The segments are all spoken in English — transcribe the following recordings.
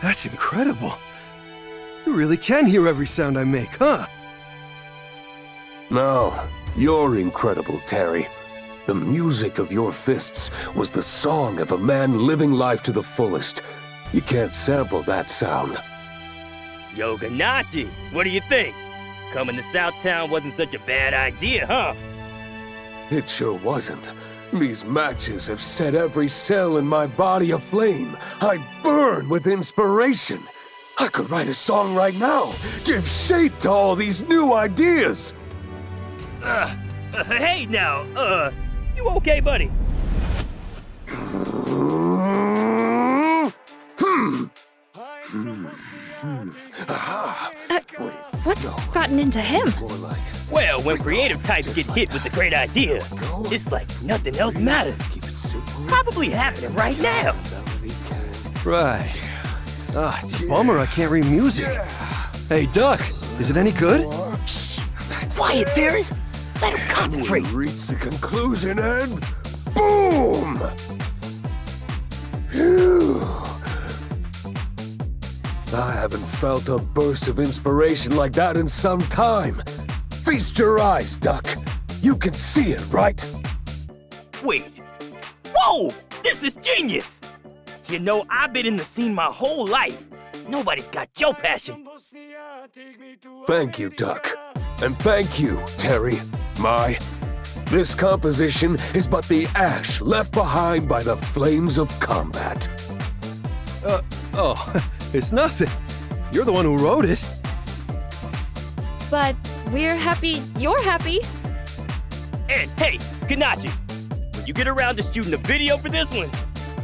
That's incredible. You really can hear every sound I make, huh? No, you're incredible, Terry. The music of your fists was the song of a man living life to the fullest. You can't sample that sound. Yo, Ganachi, what do you think? Coming to Southtown wasn't such a bad idea, huh? It sure wasn't. These matches have set every cell in my body aflame. I burn with inspiration. I could write a song right now, give shape to all these new ideas. Hey now, you okay, buddy? What's gotten into him? Well, when creative types get hit with a great idea, it's like nothing else matters. Probably happening right now. Right. It's a bummer I can't read music. Hey, Duck, is it any good? Shh! Quiet, Terry! Let him concentrate. We reach the conclusion and boom! Phew. I haven't felt a burst of inspiration like that in some time. Feast your eyes, Duck. You can see it, right? Wait. Whoa! This is genius! You know, I've been in the scene my whole life. Nobody's got your passion. Thank you, Duck. And thank you, Terry. This composition is but the ash left behind by the flames of combat. It's nothing. You're the one who wrote it. But we're happy you're happy. And hey, Ganachi, when you get around to shooting a video for this one,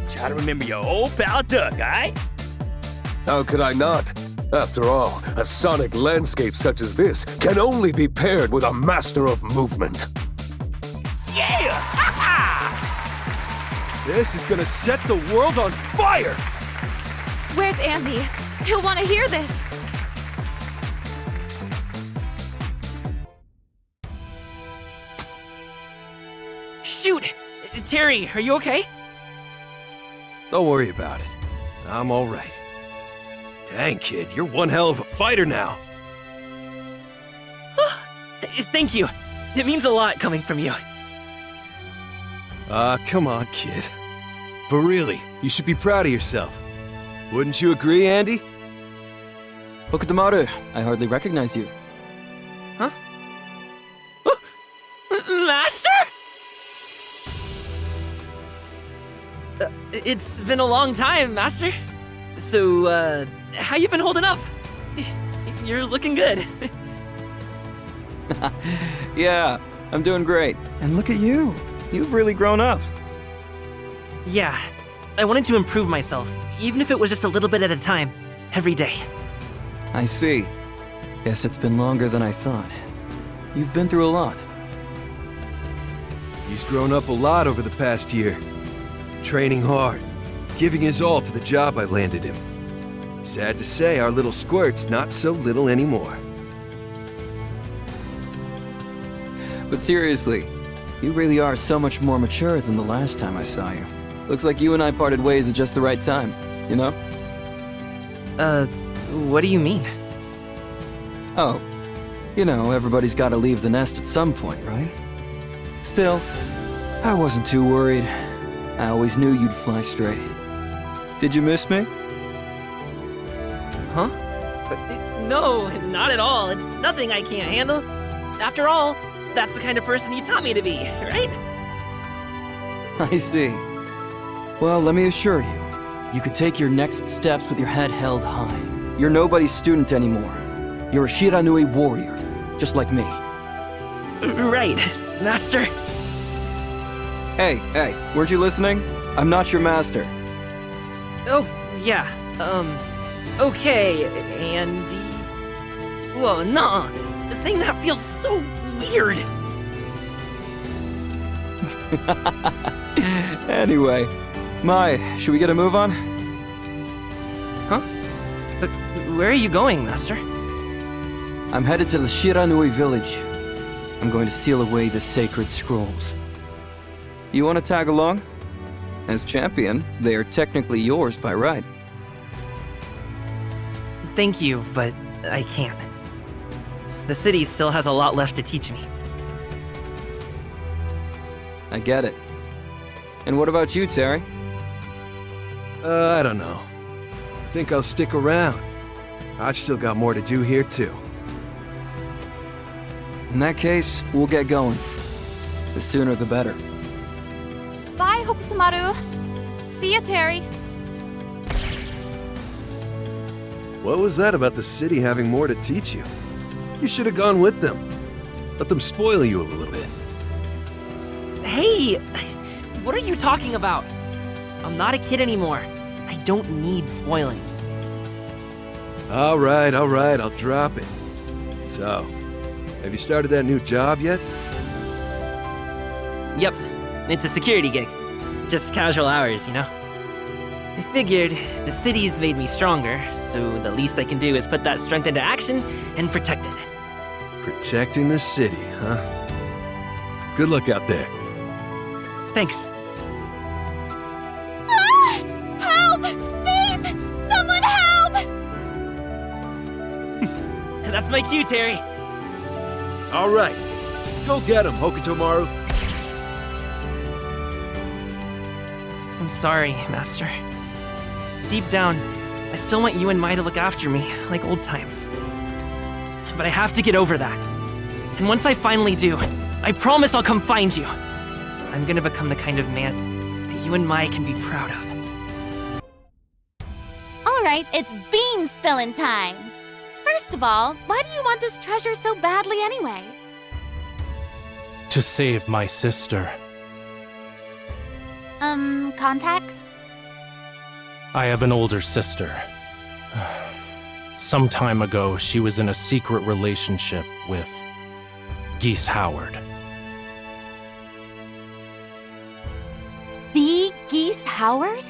try to remember your old pal Duck, alright? How could I not? After all, a sonic landscape such as this can only be paired with a master of movement. Yeah! This is gonna set the world on fire! Where's Andy? He'll want to hear this. Shoot! Terry, are you okay? Don't worry about it. I'm all right. Dang, kid, you're one hell of a fighter now. Thank you. It means a lot coming from you. Come on, kid. But really, you should be proud of yourself. Wouldn't you agree, Andy? Okutamaru, I hardly recognize you. Huh? Master? It's been a long time, Master. So, how you been holding up? You're looking good. Yeah, I'm doing great. And look at you. You've really grown up. Yeah, I wanted to improve myself, even if it was just a little bit at a time, every day. I see. Guess it's been longer than I thought. You've been through a lot. He's grown up a lot over the past year. Training hard, giving his all to the job I landed him. Sad to say, our little squirt's not so little anymore. But seriously, you really are so much more mature than the last time I saw you. Looks like you and I parted ways at just the right time, you know? What do you mean? Oh, you know, everybody's gotta leave the nest at some point, right? Still, I wasn't too worried. I always knew you'd fly straight. Did you miss me? Huh? No, not at all. It's nothing I can't handle. After all, that's the kind of person you taught me to be, right? I see. Well, let me assure you, you could take your next steps with your head held high. You're nobody's student anymore. You're a Shiranui warrior, just like me. Right, Master. Hey, weren't you listening? I'm not your master. Oh, yeah, okay, Andy. Whoa, nah, saying that feels so weird. Anyway, should we get a move on? Huh? But where are you going, Master? I'm headed to the Shiranui village. I'm going to seal away the sacred scrolls. You want to tag along? As champion, they are technically yours by right. Thank you, but I can't. The city still has a lot left to teach me. I get it. And what about you, Terry? I don't know. Think I'll stick around. I've still got more to do here, too. In that case, we'll get going. The sooner the better. Bye, Hokutomaru. See ya, Terry. What was that about the city having more to teach you? You should have gone with them. Let them spoil you a little bit. Hey! What are you talking about? I'm not a kid anymore. I don't need spoiling. All right, I'll drop it. So, have you started that new job yet? Yep, it's a security gig. Just casual hours, you know? I figured the city's made me stronger, so the least I can do is put that strength into action and protect it. Protecting the city, huh? Good luck out there. Thanks. Ah! Help! Thief! Someone help! That's my cue, Terry. All right, go get him, Hokutomaru. I'm sorry, Master. Deep down, I still want you and Mai to look after me, like old times. But I have to get over that. And once I finally do, I promise I'll come find you. I'm gonna become the kind of man that you and Mai can be proud of. All right, it's bean spilling time. First of all, why do you want this treasure so badly anyway? To save my sister. Context? I have an older sister. Some time ago, she was in a secret relationship with Geese Howard. The Geese Howard?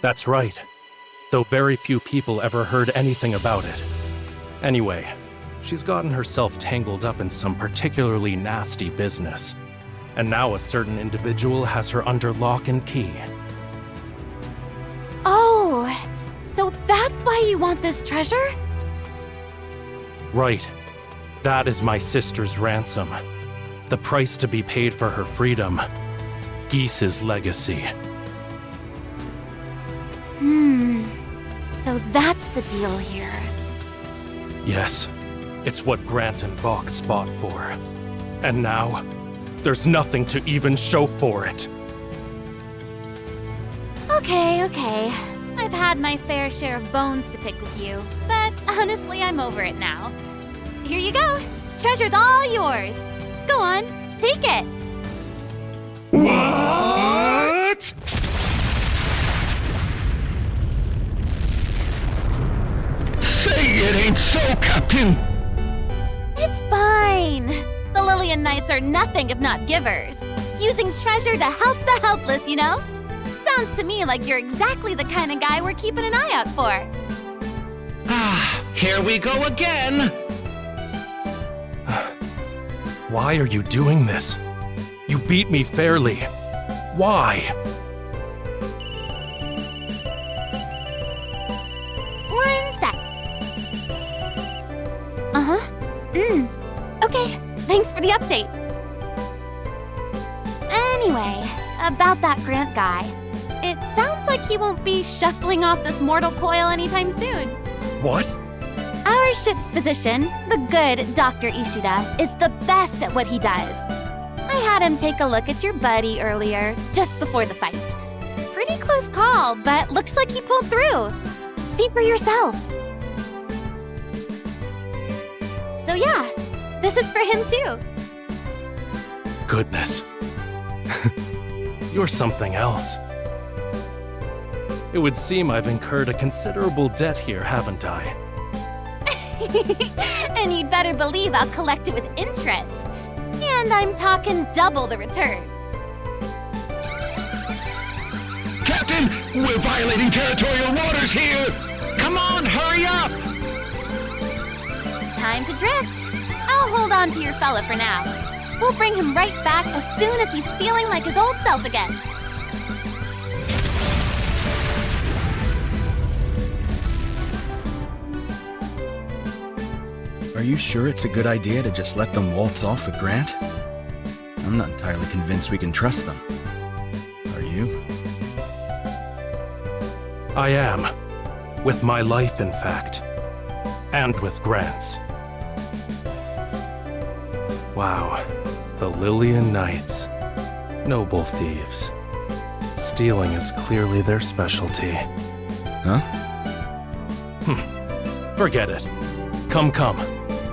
That's right, though very few people ever heard anything about it. Anyway, she's gotten herself tangled up in some particularly nasty business, and now a certain individual has her under lock and key. Oh, so that's why you want this treasure? Right. That is my sister's ransom. The price to be paid for her freedom. Geese's legacy. So that's the deal here. Yes, it's what Grant and Vox fought for. And now, there's nothing to even show for it. Okay. I've had my fair share of bones to pick with you, but honestly, I'm over it now. Here you go. Treasure's all yours. Go on, take it. What? Say it ain't so, Captain! It's fine. The Lillian Knights are nothing if not givers. Using treasure to help the helpless, you know? Sounds to me like you're exactly the kind of guy we're keeping an eye out for. Ah, here we go again! Why are you doing this? You beat me fairly. Why? One sec. Okay, thanks for the update. Anyway, about that Grant guy. It sounds like he won't be shuffling off this mortal coil anytime soon. What? Our ship's physician, the good Dr. Ishida, is the best at what he does. I had him take a look at your buddy earlier, just before the fight. Pretty close call, but looks like he pulled through. See for yourself. So yeah, this is for him too. Goodness. You're something else. It would seem I've incurred a considerable debt here, haven't I? And you'd better believe I'll collect it with interest. And I'm talking double the return. Captain, we're violating territorial waters here! Come on, hurry up! Time to drift. I'll hold on to your fella for now. We'll bring him right back as soon as he's feeling like his old self again. Are you sure it's a good idea to just let them waltz off with Grant? I'm not entirely convinced we can trust them. Are you? I am. With my life, in fact. And with Grant's. Wow. The Lillian Knights. Noble thieves. Stealing is clearly their specialty. Huh? Forget it. Come.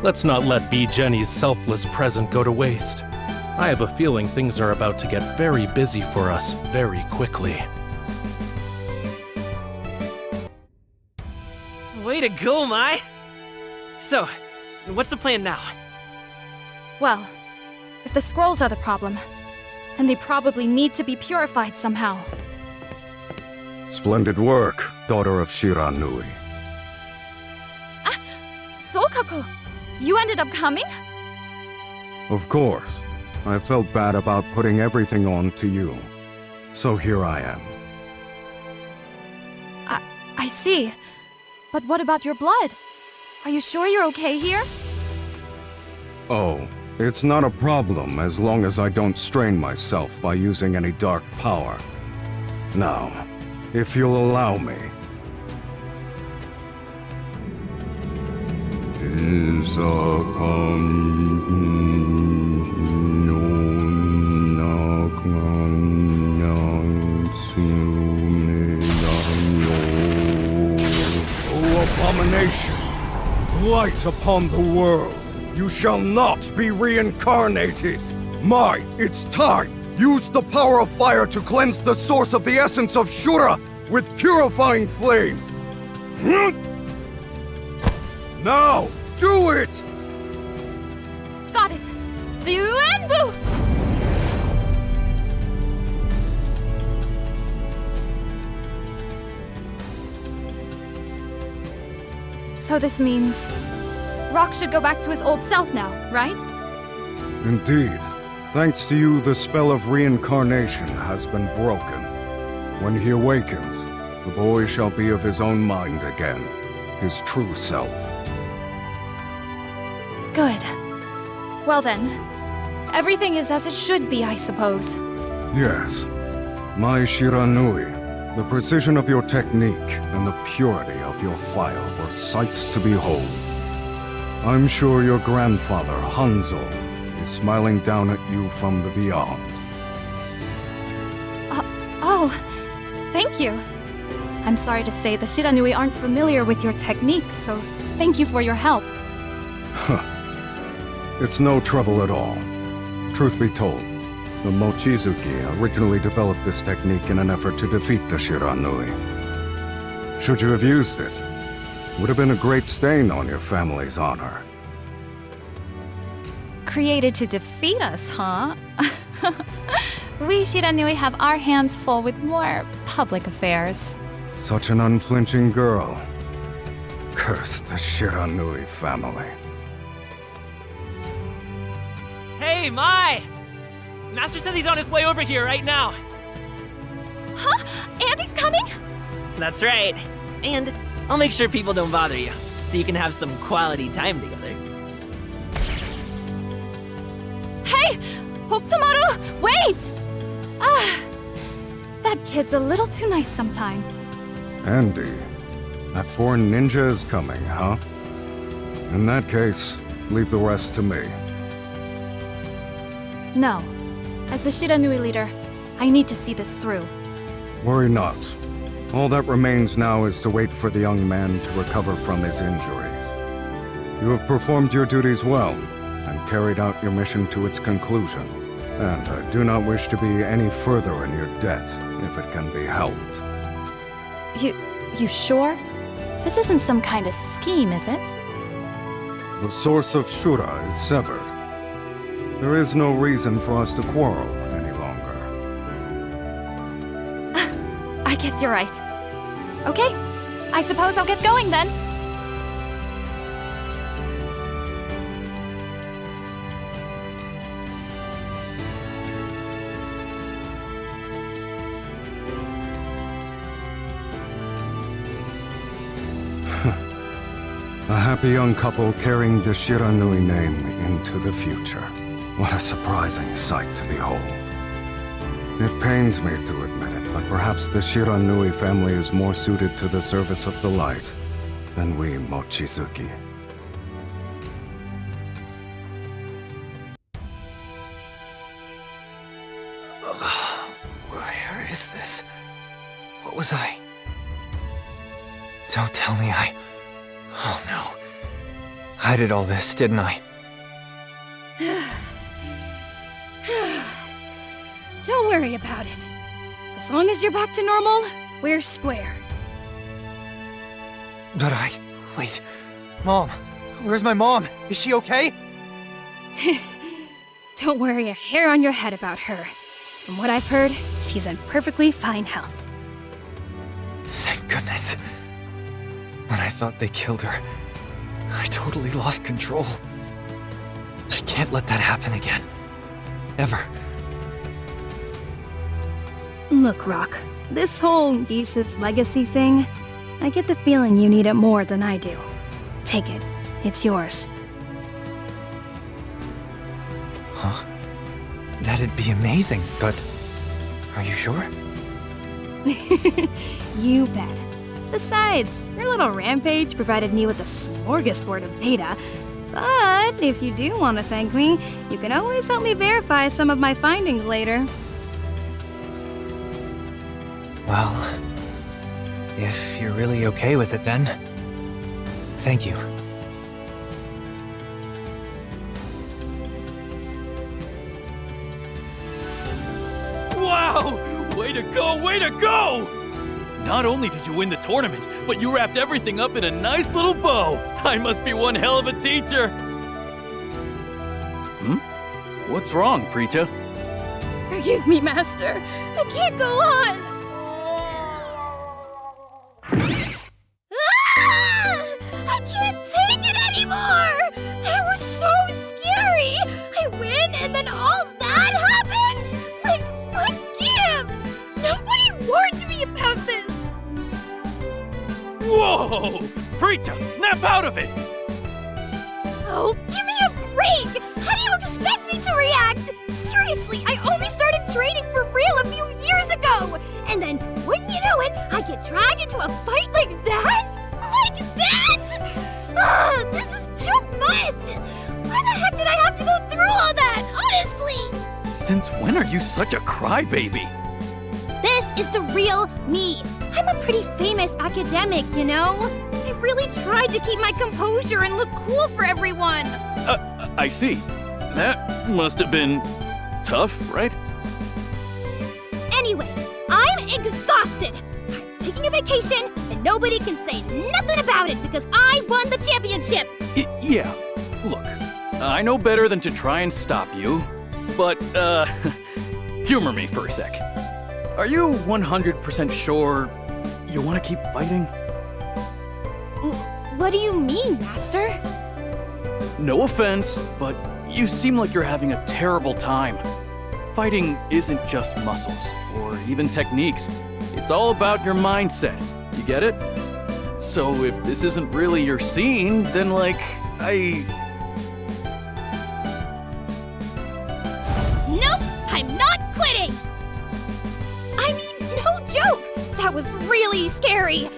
Let's not let B. Jenny's selfless present go to waste. I have a feeling things are about to get very busy for us very quickly. Way to go, Mai! So, what's the plan now? Well, if the scrolls are the problem, then they probably need to be purified somehow. Splendid work, daughter of Shiranui. Sokaku! You ended up coming? Of course. I felt bad about putting everything on to you. So here I am. I see. But what about your blood? Are you sure you're okay here? Oh, it's not a problem as long as I don't strain myself by using any dark power. Now, if you'll allow me. Abomination! Light upon the world! You shall not be reincarnated! Mai, it's time! Use the power of fire to cleanse the source of the essence of Shura with Purifying Flame! Now, do it! Got it! Ryuenbu! So this means Rock should go back to his old self now, right? Indeed. Thanks to you, the spell of reincarnation has been broken. When he awakens, the boy shall be of his own mind again, his true self. Good. Well then, everything is as it should be, I suppose. Yes. My Shiranui, the precision of your technique and the purity of your fire were sights to behold. I'm sure your grandfather, Hanzo, is smiling down at you from the beyond. Oh, thank you. I'm sorry to say the Shiranui aren't familiar with your technique, so thank you for your help. It's no trouble at all. Truth be told, the Mochizuki originally developed this technique in an effort to defeat the Shiranui. Should you have used it, would have been a great stain on your family's honor. Created to defeat us, huh? We Shiranui have our hands full with more public affairs. Such an unflinching girl. Curse the Shiranui family. Hey, Mai! Master says he's on his way over here right now. Huh? Andy's coming? That's right. And I'll make sure people don't bother you, so you can have some quality time together. Hey! Hokutomaru! Wait! That kid's a little too nice sometime. Andy, that foreign ninja is coming, huh? In that case, leave the rest to me. No. As the Shiranui leader, I need to see this through. Worry not. All that remains now is to wait for the young man to recover from his injuries. You have performed your duties well, and carried out your mission to its conclusion. And I do not wish to be any further in your debt, if it can be helped. You sure? This isn't some kind of scheme, is it? The source of Shura is severed. There is no reason for us to quarrel any longer. I guess you're right. Okay, I suppose I'll get going then. A happy young couple carrying the Shiranui name into the future. What a surprising sight to behold. It pains me to admit it, but perhaps the Shiranui family is more suited to the service of the light than we Mochizuki. Where is this? What was I? Don't tell me I... Oh no. I did all this, didn't I? Don't worry about it. As long as you're back to normal, we're square. But wait. Mom! Where's my mom? Is she okay? Don't worry a hair on your head about her. From what I've heard, she's in perfectly fine health. Thank goodness. When I thought they killed her, I totally lost control. I can't let that happen again. Ever. Look, Rock, this whole Geese's legacy thing, I get the feeling you need it more than I do. Take it. It's yours. Huh? That'd be amazing, but... Are you sure? You bet. Besides, your little rampage provided me with a smorgasbord of data. But if you do want to thank me, you can always help me verify some of my findings later. Well, if you're really okay with it then, thank you. Wow! Way to go, way to go! Not only did you win the tournament, but you wrapped everything up in a nice little bow. I must be one hell of a teacher. What's wrong, Preeta? Forgive me, Master. I can't go on. I can't take it anymore! That was so scary! I win and then all that happens? Like, what gives? Nobody warned me about this! Whoa! Preeta, snap out of it! Oh, give me a break! How do you expect me to react? Seriously, I only started training for real a few years ago! And then, wouldn't you know it, I get dragged into a fight like that? Like that? This is too much! Why the heck did I have to go through all that, honestly? Since when are you such a crybaby? This is the real me. I'm a pretty famous academic, you know? I really tried to keep my composure and look cool for everyone. I see. That must have been tough, right? Anyway, I'm exhausted. I'm taking a vacation, and nobody can say nothing about it because I won the championship. Yeah. Look, I know better than to try and stop you, but, humor me for a sec. Are you 100% sure you want to keep fighting? What do you mean, Master? No offense, but you seem like you're having a terrible time. Fighting isn't just muscles, or even techniques. It's all about your mindset. You get it? So if this isn't really your scene, then like, Nope, I'm not quitting! I mean, no joke! That was really scary.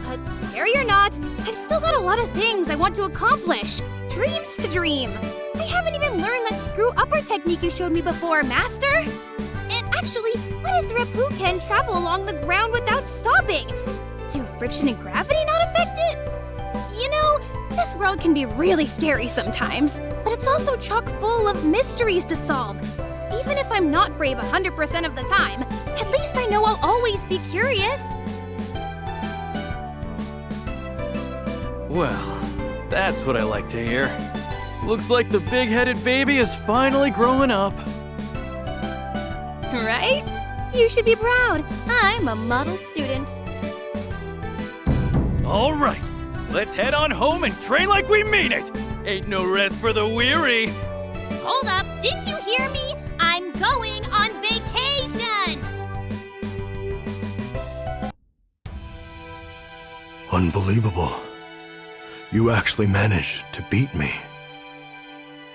But scary or not, I've still got a lot of things I want to accomplish. Dreams to dream. I haven't even learned that screw-upper technique you showed me before, Master. And actually, why does the Reppuken travel along the ground without stopping? Do friction and gravity not affect it? You know, this world can be really scary sometimes, but it's also chock full of mysteries to solve. Even if I'm not brave 100% of the time, at least I know I'll always be curious. well, that's what I like to hear. Looks like the big-headed baby is finally growing up. Right? You should be proud. I'm a model student. All right, let's head on home and train like we mean it. Ain't no rest for the weary. Hold up, didn't you hear me? I'm going on vacation! Unbelievable. You actually managed to beat me.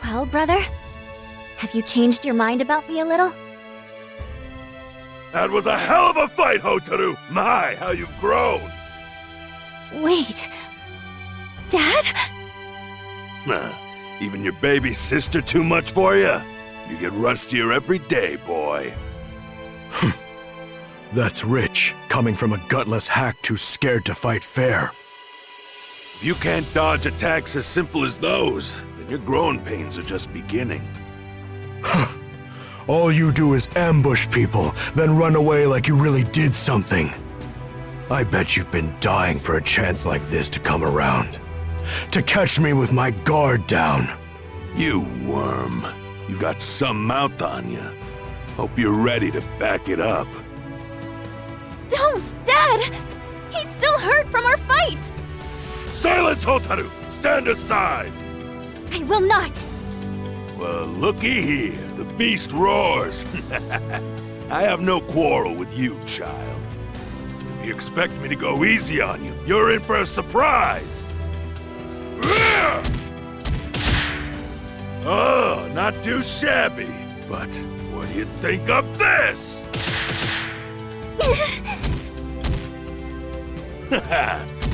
Well, brother, have you changed your mind about me a little? That was a hell of a fight, Hotaru! My, how you've grown! Wait... Dad? Even your baby sister too much for you? You get rustier every day, boy. That's rich, coming from a gutless hack too scared to fight fair. If you can't dodge attacks as simple as those, then your growing pains are just beginning. All you do is ambush people, then run away like you really did something. I bet you've been dying for a chance like this to come around. To catch me with my guard down. You worm. You've got some mouth on you. Hope you're ready to back it up. Don't, Dad! He's still hurt from our fight! Silence, Hotaru! Stand aside! I will not! Well, looky here. The beast roars. I have no quarrel with you, child. If you expect me to go easy on you, you're in for a surprise! Oh, not too shabby. But what do you think of this?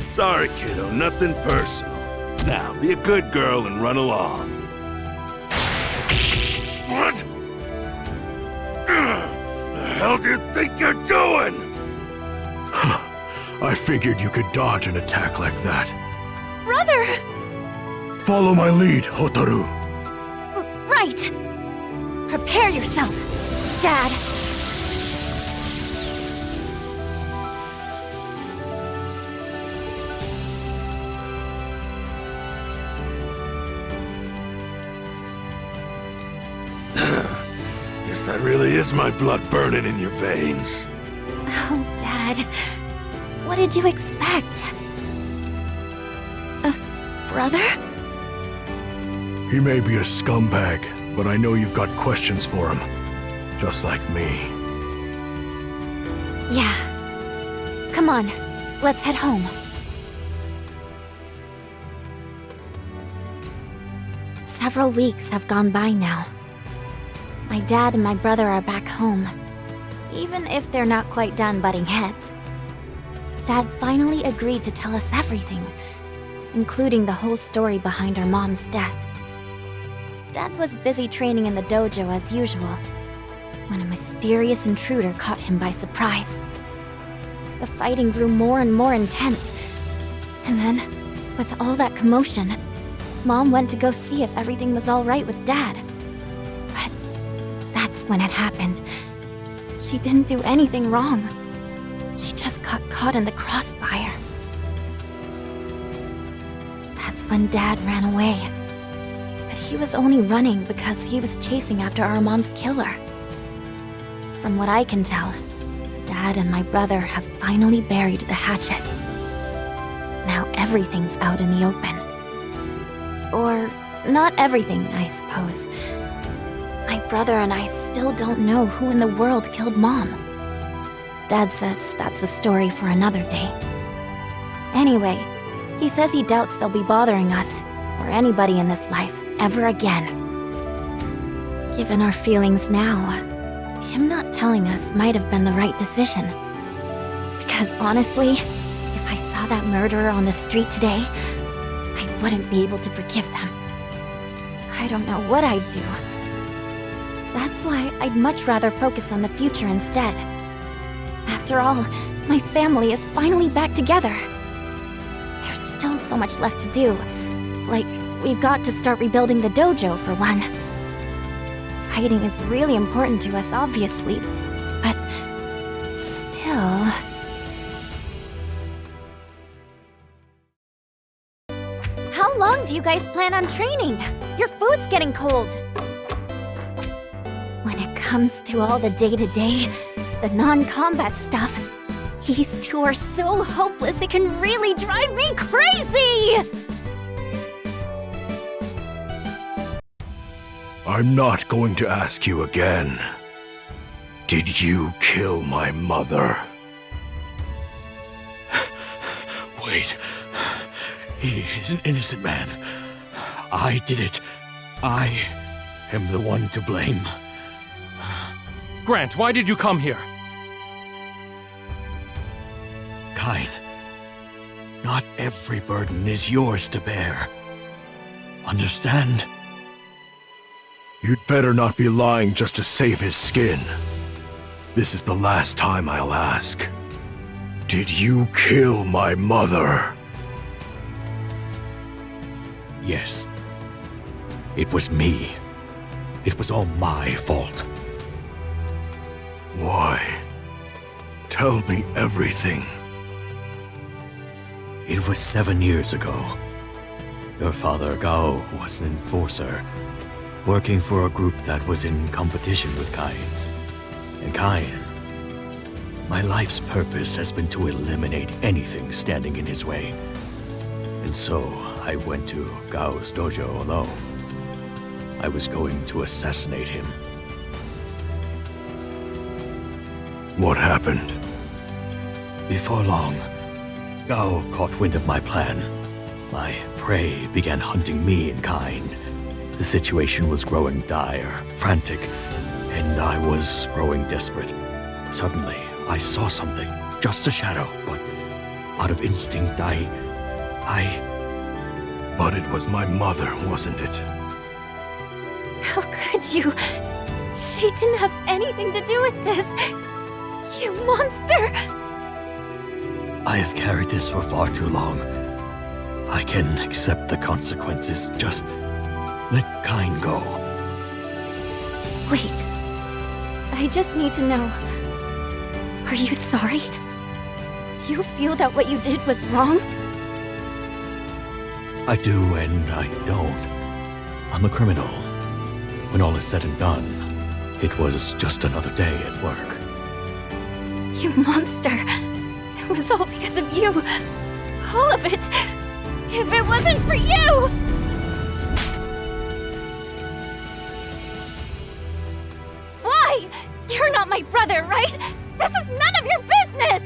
Sorry, kiddo, nothing personal. Now, be a good girl and run along. What? The hell do you think you're doing? I figured you could dodge an attack like that. Brother! Follow my lead, Hotaru. Right! Prepare yourself, Dad! Guess that really is my blood burning in your veins. Oh, Dad. What did you expect? A brother? He may be a scumbag, but I know you've got questions for him. Just like me. Yeah. Come on, let's head home. Several weeks have gone by now. My dad and my brother are back home. Even if they're not quite done butting heads. Dad finally agreed to tell us everything, including the whole story behind our mom's death. Dad was busy training in the dojo as usual, when a mysterious intruder caught him by surprise. The fighting grew more and more intense, and then, with all that commotion, Mom went to go see if everything was all right with Dad. But that's when it happened. She didn't do anything wrong. She just got caught in the crossfire. That's when Dad ran away. But he was only running because he was chasing after our mom's killer. From what I can tell, Dad and my brother have finally buried the hatchet. Now everything's out in the open. Or not everything, I suppose. My brother and I still don't know who in the world killed Mom. Dad says that's a story for another day. Anyway, he says he doubts they'll be bothering us, or anybody in this life, ever again. Given our feelings now, him not telling us might have been the right decision. Because honestly, if I saw that murderer on the street today, I wouldn't be able to forgive them. I don't know what I'd do. That's why I'd much rather focus on the future instead. After all, my family is finally back together. There's still so much left to do. Like, we've got to start rebuilding the dojo for one. Fighting is really important to us, obviously, but still... How long do you guys plan on training? Your food's getting cold. When it comes to all the day-to-day, the non-combat stuff, these two are so hopeless it can really drive me crazy! I'm not going to ask you again. Did you kill my mother? Wait. He is an innocent man. I did it. I am the one to blame. Grant, why did you come here? Kain, not every burden is yours to bear. Understand? You'd better not be lying just to save his skin. This is the last time I'll ask. Did you kill my mother? Yes. It was me. It was all my fault. Why? Tell me everything. It was 7 years ago. Your father, Gao, was an enforcer, working for a group that was in competition with Kain's. And Kain, my life's purpose has been to eliminate anything standing in his way. And so, I went to Gao's dojo alone. I was going to assassinate him. What happened? Before long, Gao caught wind of my plan. My prey began hunting me in kind. The situation was growing dire, frantic, and I was growing desperate. Suddenly, I saw something, just a shadow, but out of instinct, But it was my mother, wasn't it? How could you? She didn't have anything to do with this. You monster! I have carried this for far too long. I can accept the consequences. Just let Kain go. Wait. I just need to know. Are you sorry? Do you feel that what you did was wrong? I do and I don't. I'm a criminal. When all is said and done, it was just another day at work. You monster! It was all because of you! All of it! If it wasn't for you! Why? You're not my brother, right? This is none of your business!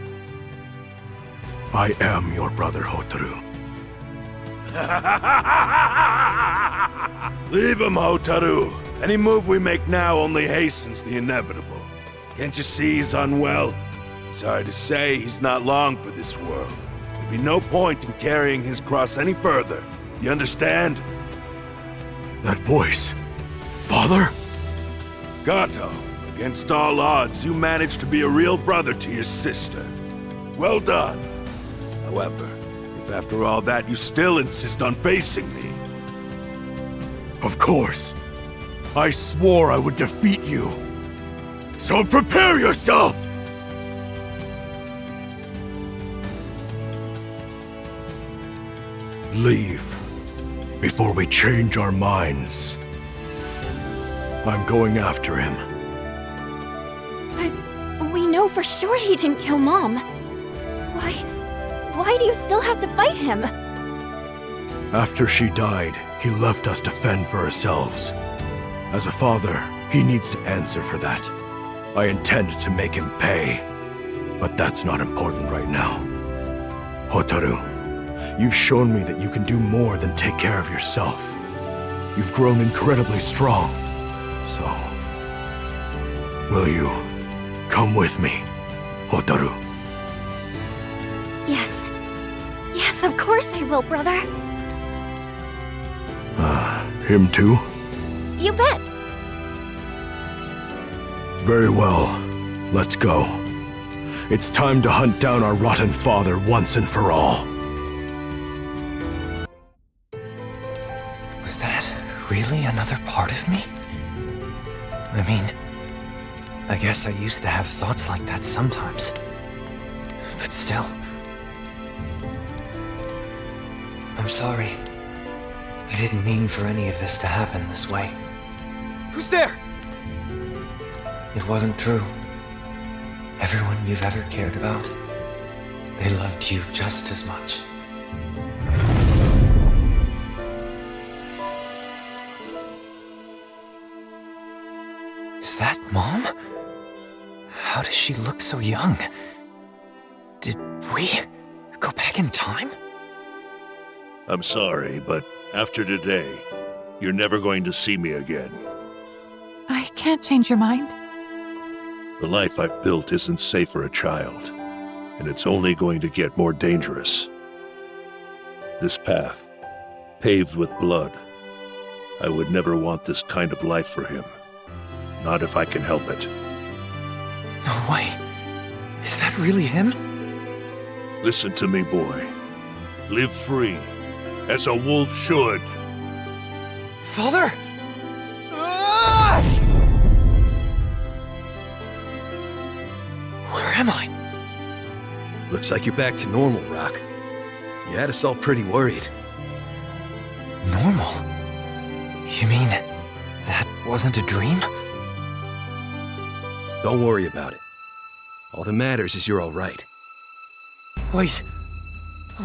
I am your brother, Hotaru. Leave him, Hotaru. Any move we make now only hastens the inevitable. Can't you see he's unwell? Sorry to say, he's not long for this world. There'd be no point in carrying his cross any further. You understand? That voice. Father? Gato, against all odds, you managed to be a real brother to your sister. Well done. However, if after all that you still insist on facing me... Of course. I swore I would defeat you. So prepare yourself! Leave before we change our minds. I'm going after him. But we know for sure he didn't kill Mom. Why do you still have to fight him? After she died, he left us to fend for ourselves. As a father, he needs to answer for that. I intend to make him pay. But that's not important right now. Hotaru, you've shown me that you can do more than take care of yourself. You've grown incredibly strong. So, will you come with me, Hotaru? Yes. Yes, of course I will, brother. Him too? You bet. Very well. Let's go. It's time to hunt down our rotten father once and for all. Was that really another part of me? I mean, I guess I used to have thoughts like that sometimes. But still. I'm sorry. I didn't mean for any of this to happen this way. Who's there? It wasn't true. Everyone you've ever cared about, they loved you just as much. Is that Mom? How does she look so young? Did we go back in time? I'm sorry, but after today, you're never going to see me again. I can't change your mind. The life I've built isn't safe for a child, and it's only going to get more dangerous. This path, paved with blood, I would never want this kind of life for him. Not if I can help it. No way. Is that really him? Listen to me, boy. Live free, as a wolf should. Father? Where am I? Looks like you're back to normal, Rock. You had us all pretty worried. Normal? You mean that wasn't a dream? Don't worry about it. All that matters is you're all right. Wait,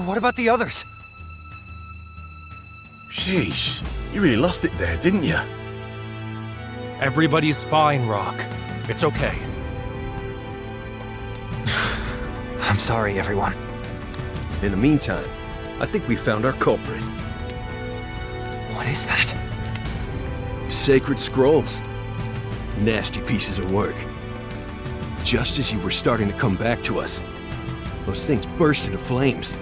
what about the others? Sheesh, you really lost it there, didn't you? Everybody's fine, Rock. It's okay. I'm sorry, everyone. In the meantime, I think we found our culprit. What is that? Sacred scrolls. Nasty pieces of work. Just as you were starting to come back to us, those things burst into flames.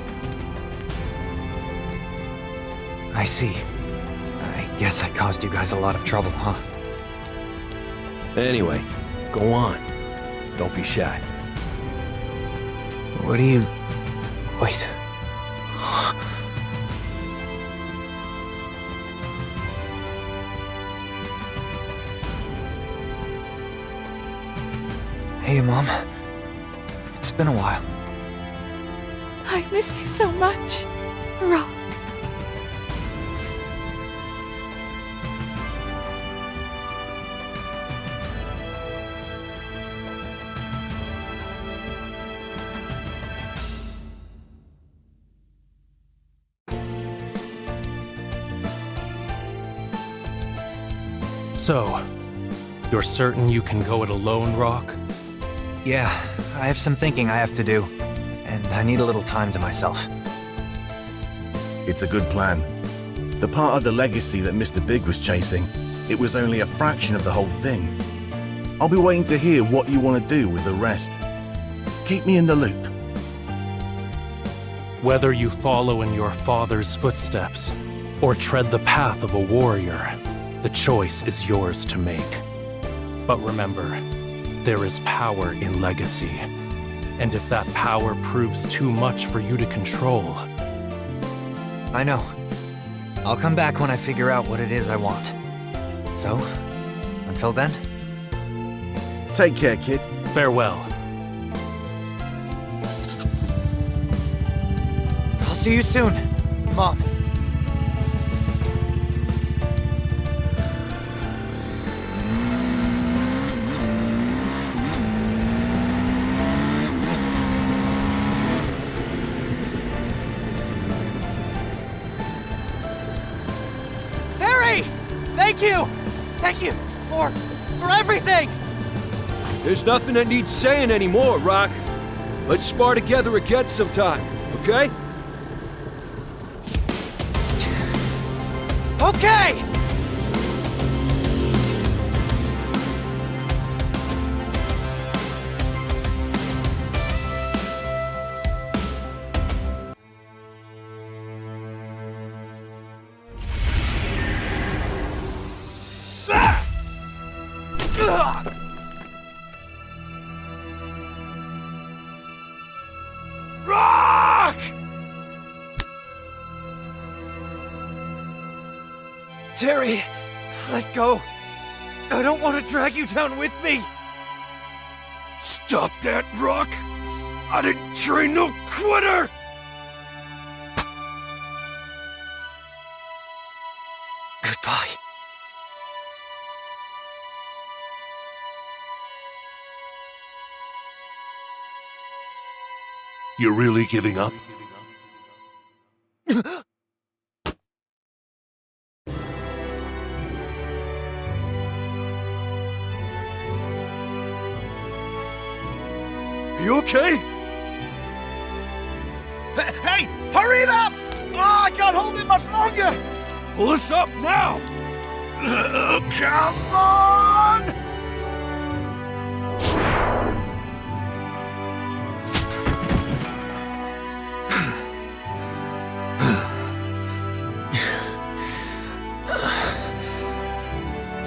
I see. I guess I caused you guys a lot of trouble, huh? Anyway, go on. Don't be shy. What do you... Wait. Hey, Mom. It's been a while. I missed you so much, Rock. So, you're certain you can go it alone, Rock? Yeah, I have some thinking I have to do, and I need a little time to myself. It's a good plan. The part of the legacy that Mr. Big was chasing, it was only a fraction of the whole thing. I'll be waiting to hear what you want to do with the rest. Keep me in the loop. Whether you follow in your father's footsteps, or tread the path of a warrior, the choice is yours to make. But remember, there is power in legacy. And if that power proves too much for you to control... I know. I'll come back when I figure out what it is I want. So, until then... Take care, kid. Farewell. I'll see you soon, Mom. Thank you for everything! There's nothing that needs saying anymore, Rock. Let's spar together again sometime, okay? Okay! Rock! Terry, let go. I don't want to drag you down with me. Stop that, Rock! I didn't train no quitter! Goodbye. You're really giving up? You okay? Hey! Hurry it up! Oh, can't hold it much longer! Pull us up now! Come on!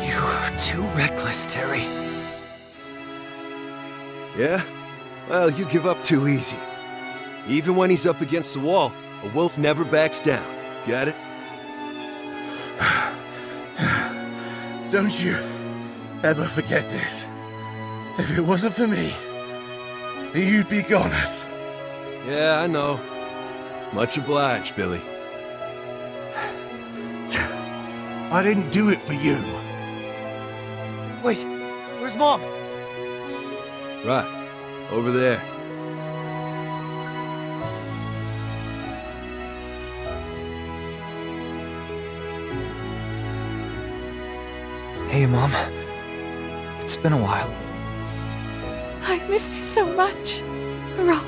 You're too reckless, Terry. Yeah? Well, you give up too easy. Even when he's up against the wall, a wolf never backs down. Got it? Don't you ever forget this. If it wasn't for me, you'd be goners. Yeah, I know. Much obliged, Billy. I didn't do it for you. Wait, where's Mom? Right. Over there. Hey, Mom. It's been a while. I missed you so much, Rock.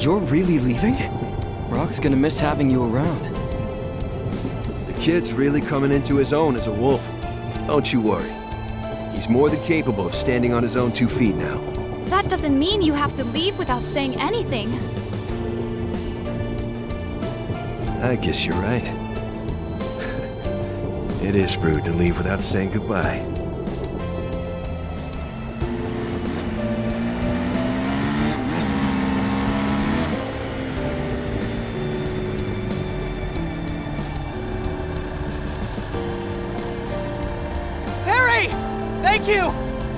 You're really leaving? Rock's gonna miss having you around. The kid's really coming into his own as a wolf. Don't you worry. He's more than capable of standing on his own 2 feet now. That doesn't mean you have to leave without saying anything. I guess you're right. It is rude to leave without saying goodbye.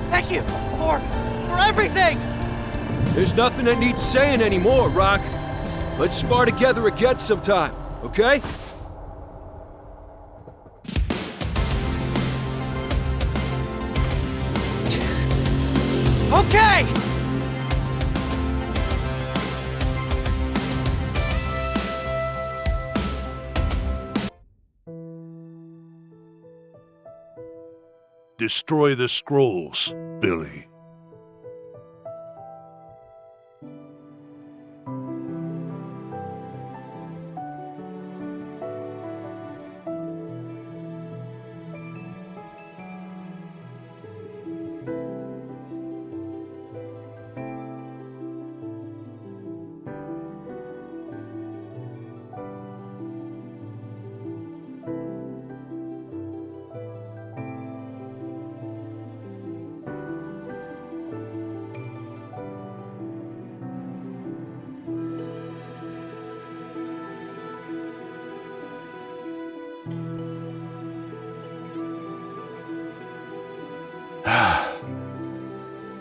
Thank you for everything! There's nothing that needs saying anymore, Rock. Let's spar together again sometime, okay? Okay! Destroy the scrolls, Billy.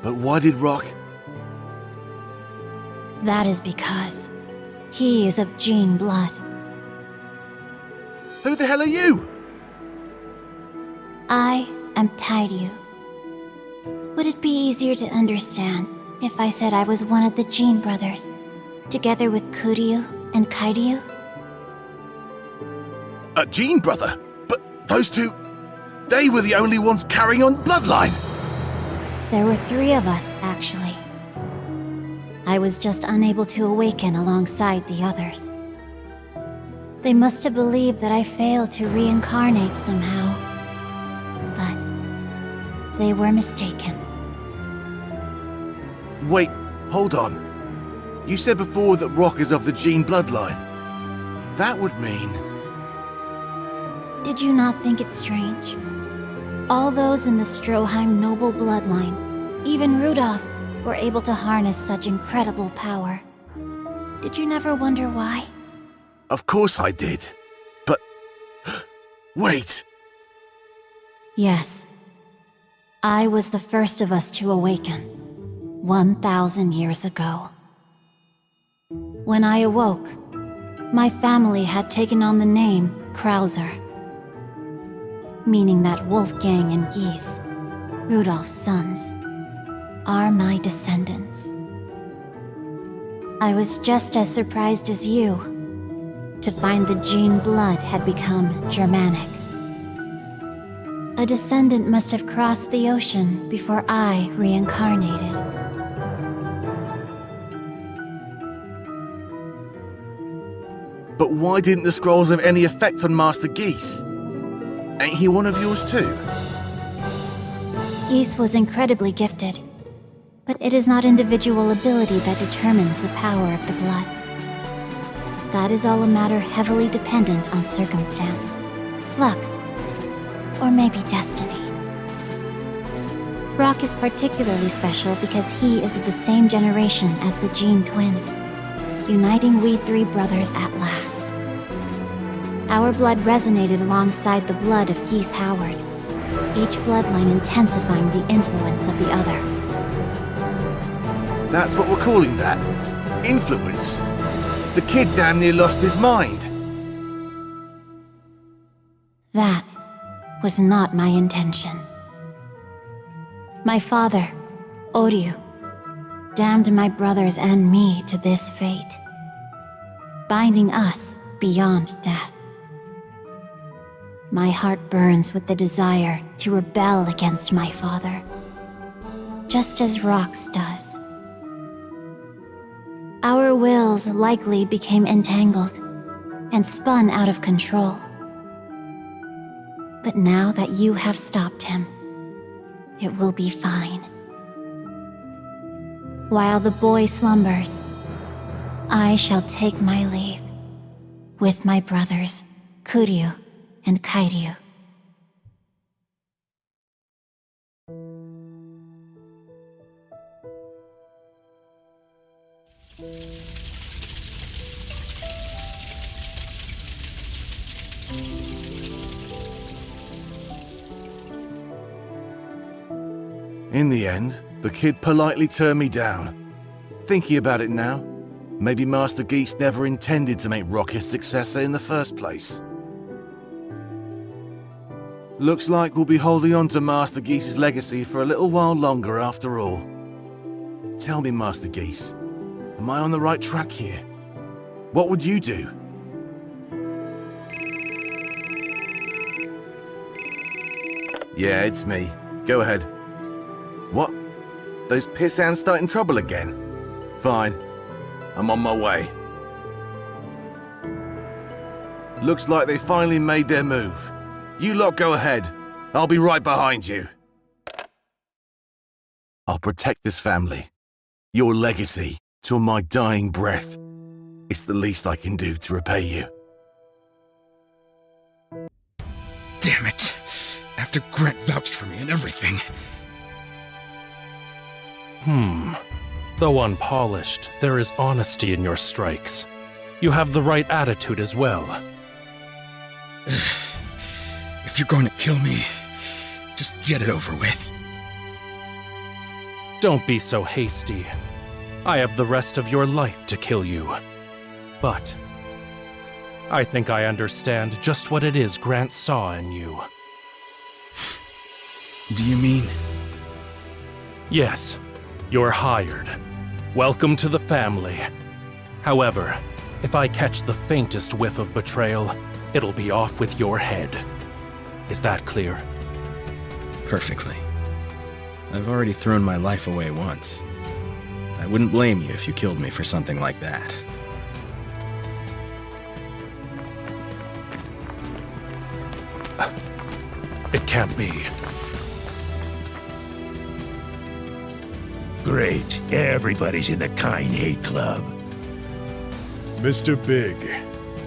But why did Rock? That is because he is of Gene blood. Who the hell are you? I am CotW. Would it be easier to understand if I said I was one of the Gene brothers, together with Kuryu and CotW? A Gene brother? But those two, they were the only ones carrying on the bloodline. There were 3 of us, actually. I was just unable to awaken alongside the others. They must have believed that I failed to reincarnate somehow. But they were mistaken. Wait, hold on. You said before that Rock is of the Gene bloodline. That would mean... Did you not think it strange? All those in the Stroheim noble bloodline, even Rudolph, were able to harness such incredible power. Did you never wonder why? Of course I did. But... wait! Yes. I was the first of us to awaken, 1,000 years ago. When I awoke, my family had taken on the name Krauser, meaning that Wolfgang and Geese, Rudolph's sons, are my descendants. I was just as surprised as you to find the gene blood had become Germanic. A descendant must have crossed the ocean before I reincarnated. But why didn't the scrolls have any effect on Master Geese? Ain't he one of yours too? Geese was incredibly gifted, but it is not individual ability that determines the power of the blood. That is all a matter heavily dependent on circumstance, luck, or maybe destiny. Brock is particularly special because he is of the same generation as the Gene twins, uniting we three brothers at last. Our blood resonated alongside the blood of Geese Howard, each bloodline intensifying the influence of the other. That's what we're calling that? Influence? The kid damn near lost his mind. That was not my intention. My father, Oryu, damned my brothers and me to this fate, binding us beyond death. My heart burns with the desire to rebel against my father, just as Rock's does. Our wills likely became entangled and spun out of control. But now that you have stopped him, it will be fine. While the boy slumbers, I shall take my leave with my brothers, Kuryu and Kairyu. In the end, the kid politely turned me down. Thinking about it now, maybe Master Geese never intended to make Rock his successor in the first place. Looks like we'll be holding on to Master Geese's legacy for a little while longer after all. Tell me, Master Geese, am I on the right track here? What would you do? Yeah, it's me. Go ahead. What? Those pissants starting trouble again? Fine. I'm on my way. Looks like they finally made their move. You lot go ahead. I'll be right behind you. I'll protect this family. Your legacy, till my dying breath. It's the least I can do to repay you. Damn it. After Grant vouched for me and everything. Though unpolished, there is honesty in your strikes. You have the right attitude as well. If you're going to kill me, just get it over with. Don't be so hasty. I have the rest of your life to kill you. But I think I understand just what it is Grant saw in you. Do you mean? Yes, you're hired. Welcome to the family. However, if I catch the faintest whiff of betrayal, it'll be off with your head. Is that clear? Perfectly. I've already thrown my life away once. I wouldn't blame you if you killed me for something like that. It can't be. Great. Everybody's in the Kind Hate Club. Mr. Big,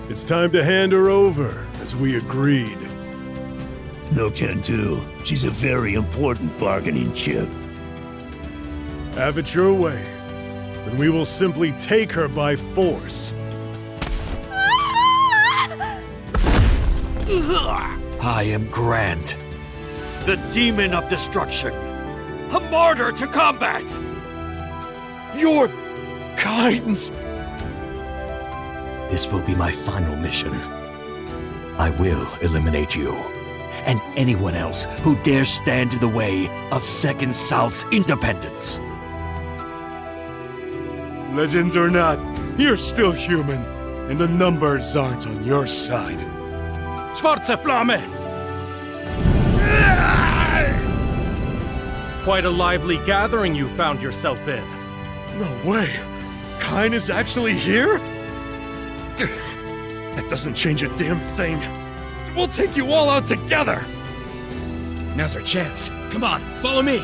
it's time to hand her over, as we agreed. No can do. She's a very important bargaining chip. Have it your way, and we will simply take her by force. I am Grant, the demon of destruction, a martyr to combat. Your kinds. This will be my final mission. I will eliminate you, and anyone else who dares stand in the way of Second South's independence. Legend or not, you're still human, and the numbers aren't on your side. Schwarze Flamme! Quite a lively gathering you found yourself in. No way! Kain is actually here? That doesn't change a damn thing. We'll take you all out together! Now's our chance. Come on, follow me!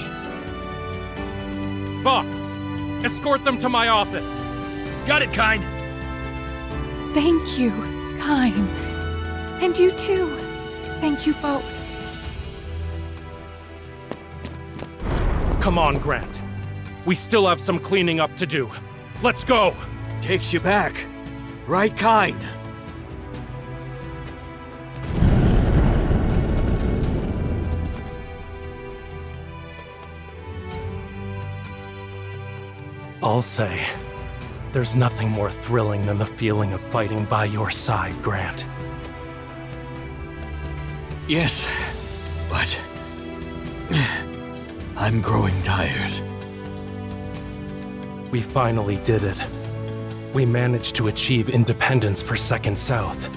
Fox, escort them to my office. Got it, Kain! Thank you, Kain. And you too. Thank you both. Come on, Grant. We still have some cleaning up to do. Let's go! Takes you back. Right, Kain? I'll say, there's nothing more thrilling than the feeling of fighting by your side, Grant. Yes, but I'm growing tired. We finally did it. We managed to achieve independence for Second South.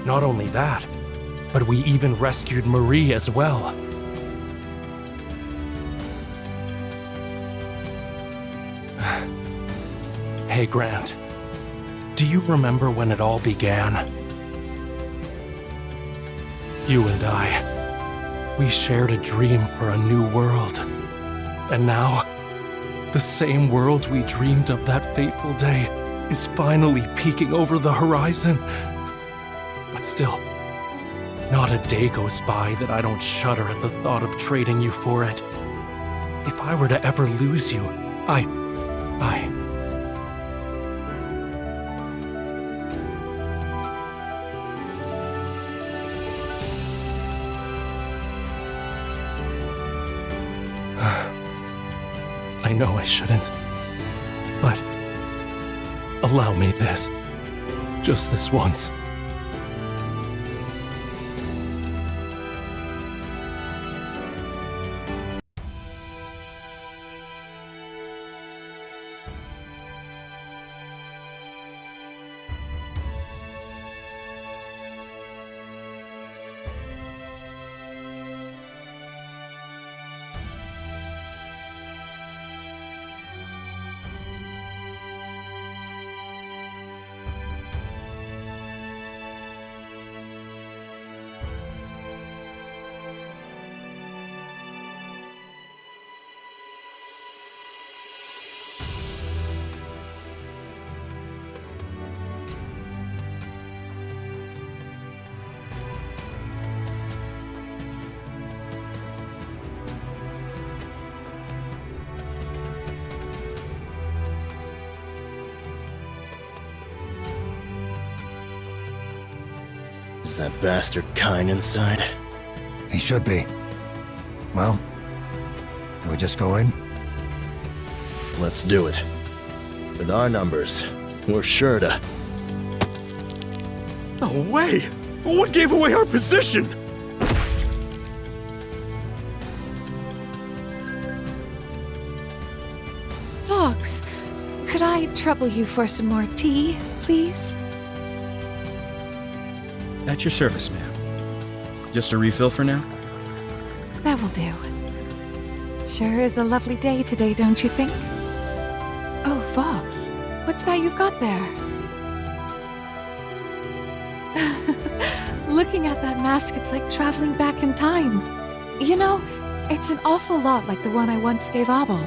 Not only that, but we even rescued Marie as well. Hey, Grant. Do you remember when it all began? You and I, we shared a dream for a new world. And now, the same world we dreamed of that fateful day is finally peeking over the horizon. But still, not a day goes by that I don't shudder at the thought of trading you for it. If I were to ever lose you, I know I shouldn't, but allow me this. Just this once. Is that bastard Kain inside? He should be. Well, do we just go in? Let's do it. With our numbers, we're sure to... No way! What gave away our position? Fox, could I trouble you for some more tea, please? At your service, ma'am. Just a refill for now? That will do. Sure is a lovely day today, don't you think? Oh, Fox, what's that you've got there? Looking at that mask, it's like traveling back in time. You know, it's an awful lot like the one I once gave Abel.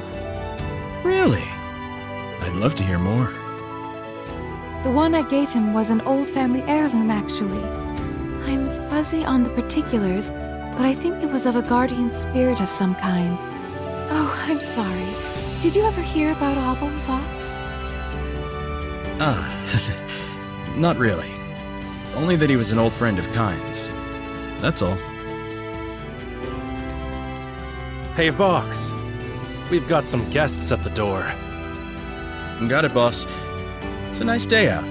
Really? I'd love to hear more. The one I gave him was an old family heirloom, actually. I'm fuzzy on the particulars, but I think it was of a guardian spirit of some kind. Oh, I'm sorry. Did you ever hear about Abel, Fox? Not really. Only that he was an old friend of Kain's. That's all. Hey, Fox. We've got some guests at the door. Got it, boss. It's a nice day out.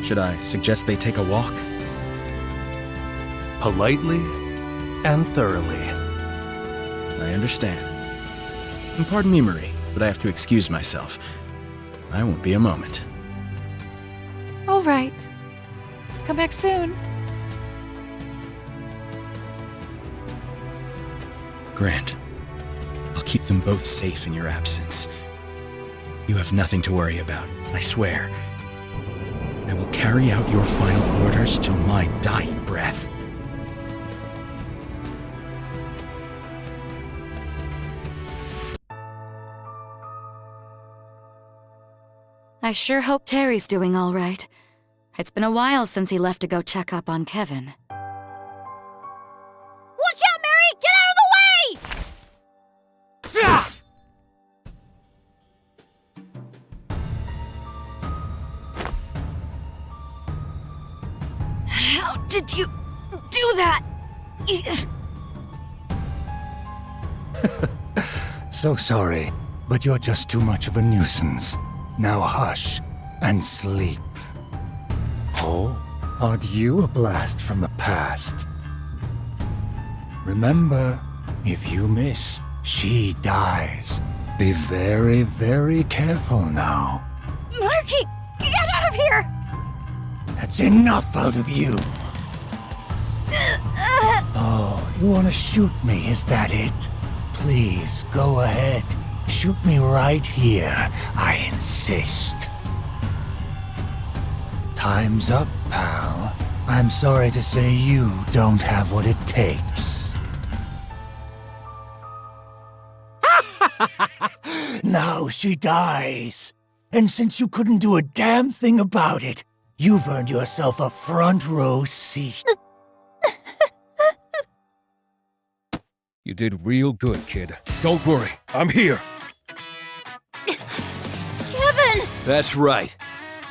Should I suggest they take a walk? Politely and thoroughly. I understand. And pardon me, Marie, but I have to excuse myself. I won't be a moment. All right. Come back soon. Grant, I'll keep them both safe in your absence. You have nothing to worry about, I swear. I will carry out your final orders till my dying breath. I sure hope Terry's doing all right. It's been a while since he left to go check up on Kevin. Watch out, Mary! Get out of the way! How did you do that? So sorry, but you're just too much of a nuisance. Now hush and sleep. Oh, aren't you a blast from the past? Remember, if you miss, she dies. Be very, very careful now. Marky, get out of here! That's enough out of you. Oh, you want to shoot me, is that it? Please, go ahead. Shoot me right here, I insist. Time's up, pal. I'm sorry to say you don't have what it takes. Now she dies. And since you couldn't do a damn thing about it, you've earned yourself a front row seat. You did real good, kid. Don't worry, I'm here. Kevin! That's right.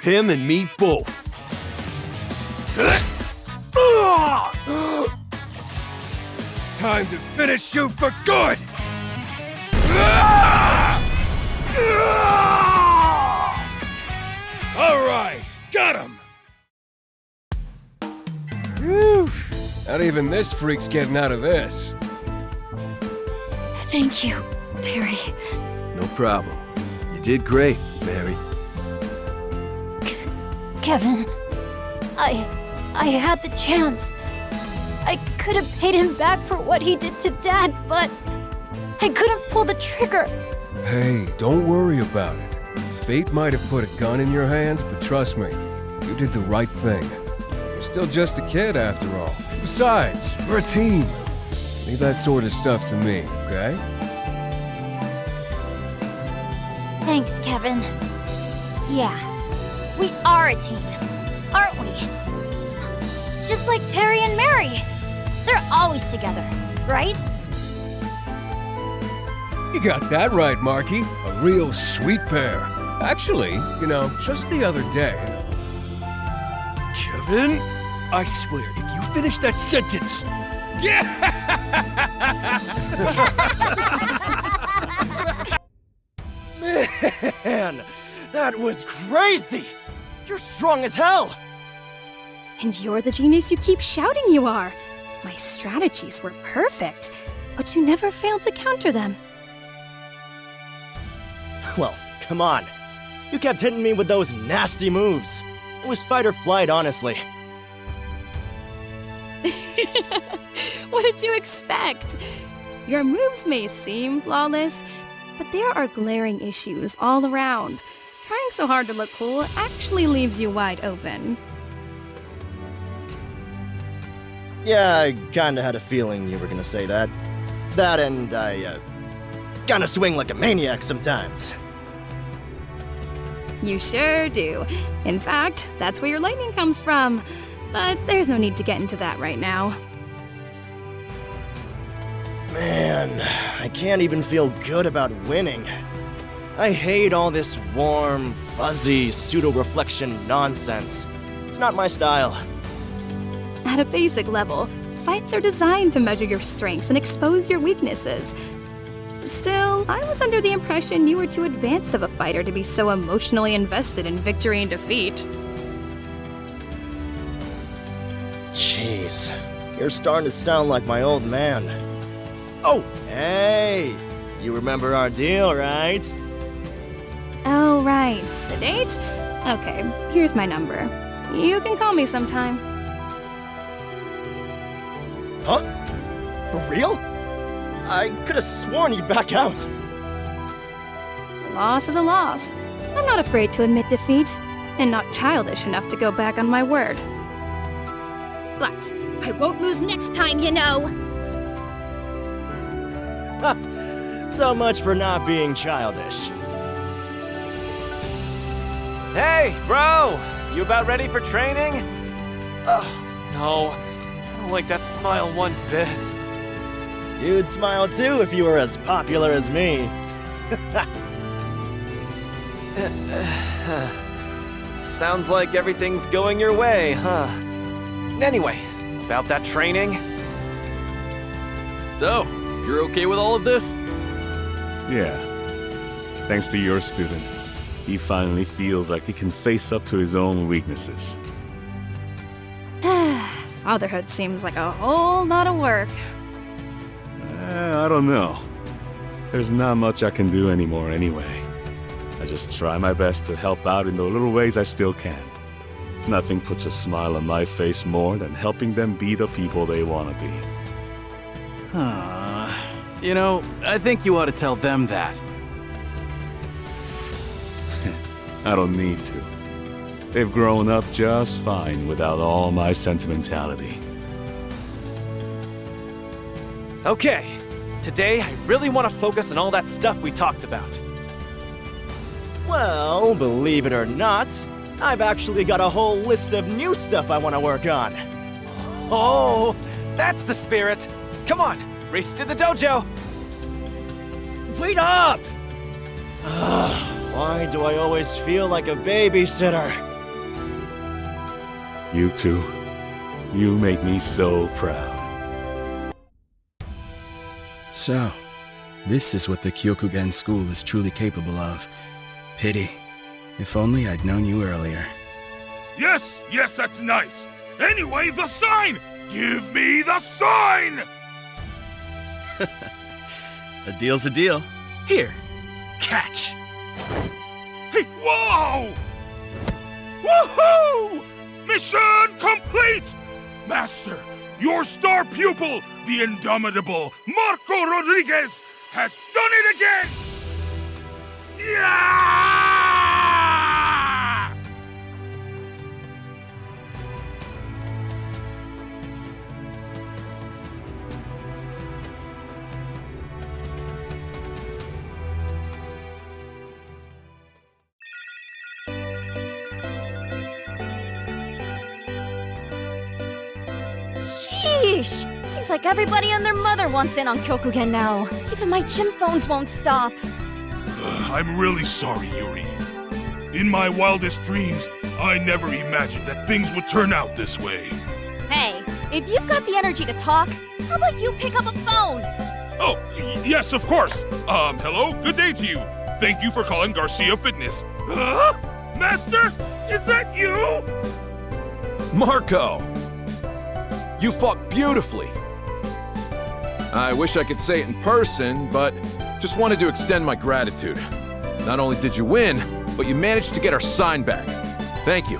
Him and me both. Time to finish you for good! All right, got him! Whew. Not even this freak's getting out of this. Thank you, Terry. No problem. You did great, Mary. Kevin, I had the chance. I could have paid him back for what he did to Dad, but I couldn't pull the trigger. Hey, don't worry about it. Fate might have put a gun in your hand, but trust me, you did the right thing. You're still just a kid after all. Besides, we're a team. Leave that sort of stuff to me, okay? Thanks, Kevin. Yeah, we are a team, aren't we? Just like Terry and Mary. They're always together, right? You got that right, Marky. A real sweet pair. Actually, you know, just the other day... Kevin, I swear, if you finish that sentence... Man, that was crazy! You're strong as hell! And you're the genius you keep shouting you are. My strategies were perfect, but you never failed to counter them. Well, come on. You kept hitting me with those nasty moves. It was fight or flight, honestly. What did you expect? Your moves may seem flawless, but there are glaring issues all around. Trying so hard to look cool actually leaves you wide open. Yeah, I kinda had a feeling you were gonna say that. That and I, kinda swing like a maniac sometimes. You sure do. In fact, that's where your lightning comes from. But there's no need to get into that right now. Man, I can't even feel good about winning. I hate all this warm, fuzzy, pseudo-reflection nonsense. It's not my style. At a basic level, fights are designed to measure your strengths and expose your weaknesses. Still, I was under the impression you were too advanced of a fighter to be so emotionally invested in victory and defeat. Jeez, you're starting to sound like my old man. Oh, hey! You remember our deal, right? Oh, right. Right. The date? Okay, here's my number. You can call me sometime. Huh? For real? I could have sworn you'd back out. A loss is a loss. I'm not afraid to admit defeat, and not childish enough to go back on my word. But I won't lose next time, you know. So much for not being childish. Hey, bro! You about ready for training? No. I don't like that smile one bit. You'd smile too if you were as popular as me. Sounds like everything's going your way, huh? Anyway, about that training. So, you're okay with all of this? Yeah. Thanks to your student, he finally feels like he can face up to his own weaknesses. Fatherhood seems like a whole lot of work. I don't know. There's not much I can do anymore anyway. I just try my best to help out in the little ways I still can. Nothing puts a smile on my face more than helping them be the people they want to be. You know, I think you ought to tell them that. I don't need to. They've grown up just fine without all my sentimentality. Okay, today I really want to focus on all that stuff we talked about. Well, believe it or not, I've actually got a whole list of new stuff I want to work on. Oh, that's the spirit. Come on, race to the dojo. Wait up! Why do I always feel like a babysitter? You two, you make me so proud. So, this is what the Kyokugen school is truly capable of. Pity. If only I'd known you earlier. Yes, that's nice. Anyway, the sign! Give me the sign! A deal's a deal. Here, catch. Hey, whoa! Woohoo! Mission complete! Master, your star pupil, the indomitable Marco Rodriguez, has done it again! Yeah! Sheesh! Seems like everybody and their mother wants in on Kyokugen now. Even my gym phones won't stop. I'm really sorry, Yuri. In my wildest dreams, I never imagined that things would turn out this way. Hey, if you've got the energy to talk, how about you pick up a phone? Oh, yes, of course. Hello, good day to you. Thank you for calling Garcia Fitness. Huh? Master, is that you? Marco! You fought beautifully. I wish I could say it in person, but just wanted to extend my gratitude. Not only did you win, but you managed to get our sign back. Thank you.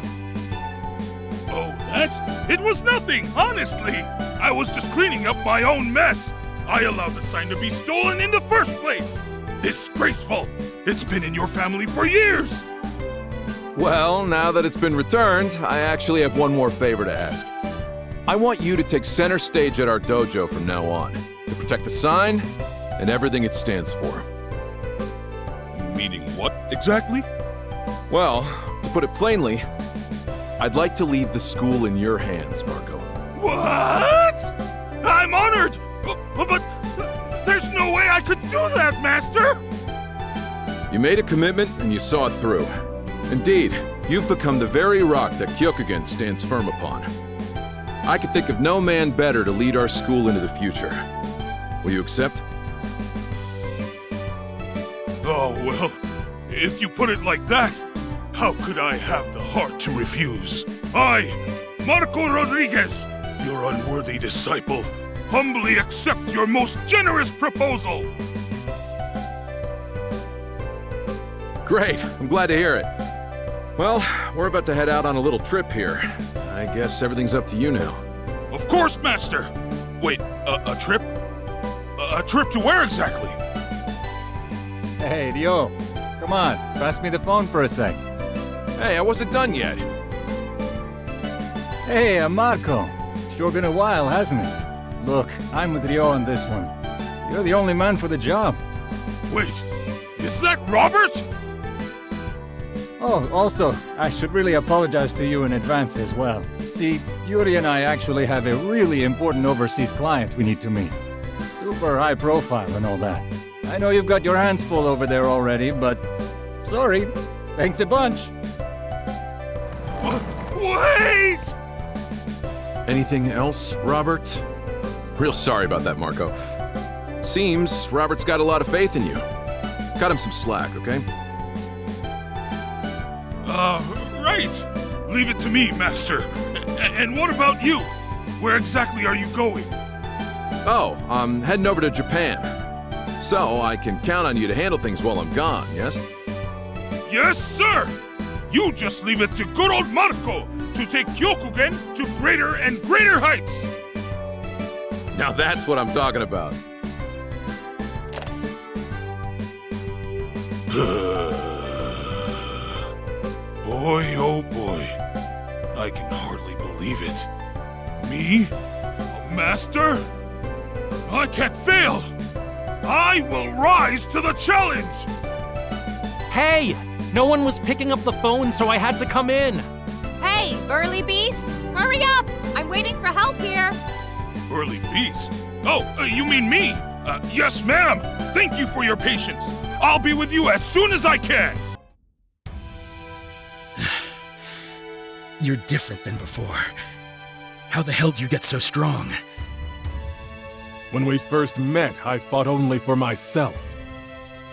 Oh, that? It was nothing, honestly. I was just cleaning up my own mess. I allowed the sign to be stolen in the first place. Disgraceful. It's been in your family for years. Well, now that it's been returned, I actually have one more favor to ask. I want you to take center stage at our dojo from now on, to protect the sign and everything it stands for. Meaning what, exactly? Well, to put it plainly, I'd like to leave the school in your hands, Marco. What? I'm honored! But there's no way I could do that, Master! You made a commitment and you saw it through. Indeed, you've become the very rock that Kyokugen stands firm upon. I could think of no man better to lead our school into the future. Will you accept? Oh, well, if you put it like that, how could I have the heart to refuse? I, Marco Rodriguez, your unworthy disciple, humbly accept your most generous proposal! Great, I'm glad to hear it. Well, we're about to head out on a little trip here. I guess everything's up to you now. Of course, Master! Wait, a trip? A trip to where exactly? Hey, Dio. Come on, pass me the phone for a sec. Hey, I wasn't done yet. Hey, Marco. Sure been a while, hasn't it? Look, I'm with Rio on this one. You're the only man for the job. Wait, is that Robert? Oh, also, I should really apologize to you in advance as well. See, Yuri and I actually have a really important overseas client we need to meet. Super high profile and all that. I know you've got your hands full over there already, but... sorry. Thanks a bunch. Wait! Anything else, Robert? Real sorry about that, Marco. Seems Robert's got a lot of faith in you. Cut him some slack, okay? Right! Leave it to me, Master. And what about you? Where exactly are you going? Oh, I'm heading over to Japan. So I can count on you to handle things while I'm gone, yes? Yes, sir! You just leave it to good old Marco to take Kyokugen to greater and greater heights! Now that's what I'm talking about. Boy, oh boy. I can hardly believe it. Me? A master? I can't fail! I will rise to the challenge! Hey! No one was picking up the phone, so I had to come in. Hey, Burly Beast! Hurry up! I'm waiting for help here! Burly Beast? Oh, you mean me? Yes, ma'am! Thank you for your patience! I'll be with you as soon as I can! You're different than before. How the hell did you get so strong? When we first met, I fought only for myself.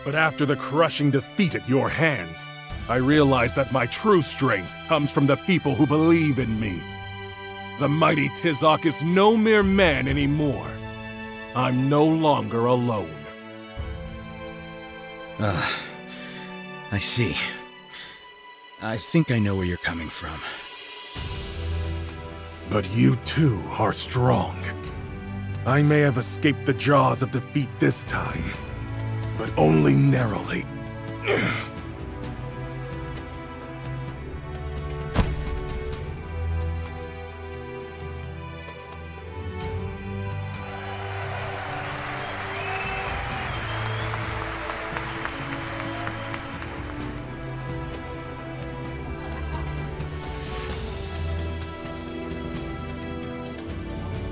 But after the crushing defeat at your hands, I realized that my true strength comes from the people who believe in me. The mighty Tizok is no mere man anymore. I'm no longer alone. I see. I think I know where you're coming from. But you too are strong. I may have escaped the jaws of defeat this time, but only narrowly.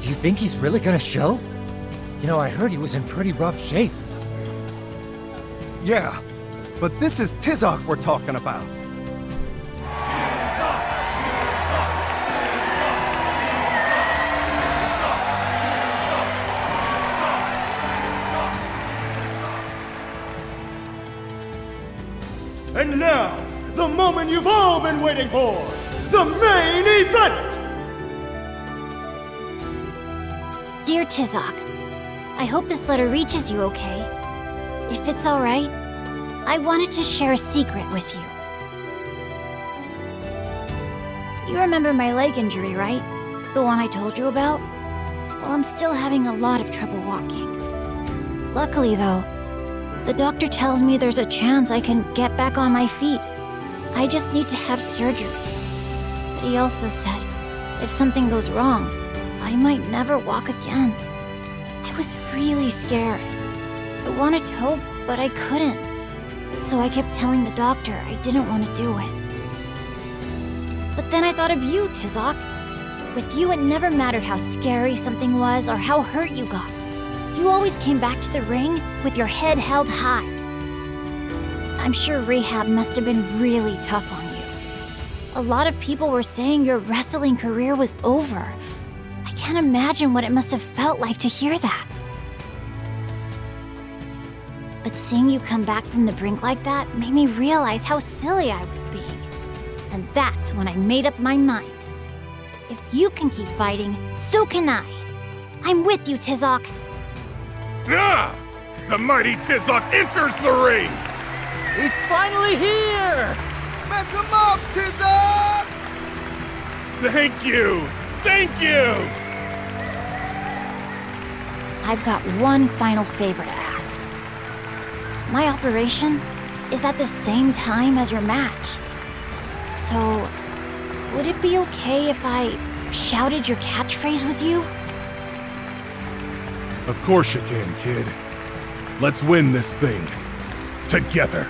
Do you think he's really gonna show? You know, I heard he was in pretty rough shape. Yeah, but this is Tizok we're talking about. And now, the moment you've all been waiting for! The main event! Dear Tizok, I hope this letter reaches you okay. If it's alright, I wanted to share a secret with you. You remember my leg injury, right? The one I told you about? Well, I'm still having a lot of trouble walking. Luckily, though, the doctor tells me there's a chance I can get back on my feet. I just need to have surgery. But he also said, if something goes wrong, I might never walk again. I was really scared. I wanted hope, but I couldn't. So I kept telling the doctor I didn't want to do it. But then I thought of you, Tizok. With you, it never mattered how scary something was or how hurt you got. You always came back to the ring with your head held high. I'm sure rehab must have been really tough on you. A lot of people were saying your wrestling career was over. I can't imagine what it must have felt like to hear that. But seeing you come back from the brink like that made me realize how silly I was being. And that's when I made up my mind. If you can keep fighting, so can I. I'm with you, Tizok. Ah! The mighty Tizok enters the ring! He's finally here! Mess him up, Tizok! Thank you! Thank you! I've got one final favor to ask. My operation is at the same time as your match. So, would it be okay if I shouted your catchphrase with you? Of course you can, kid. Let's win this thing. Together.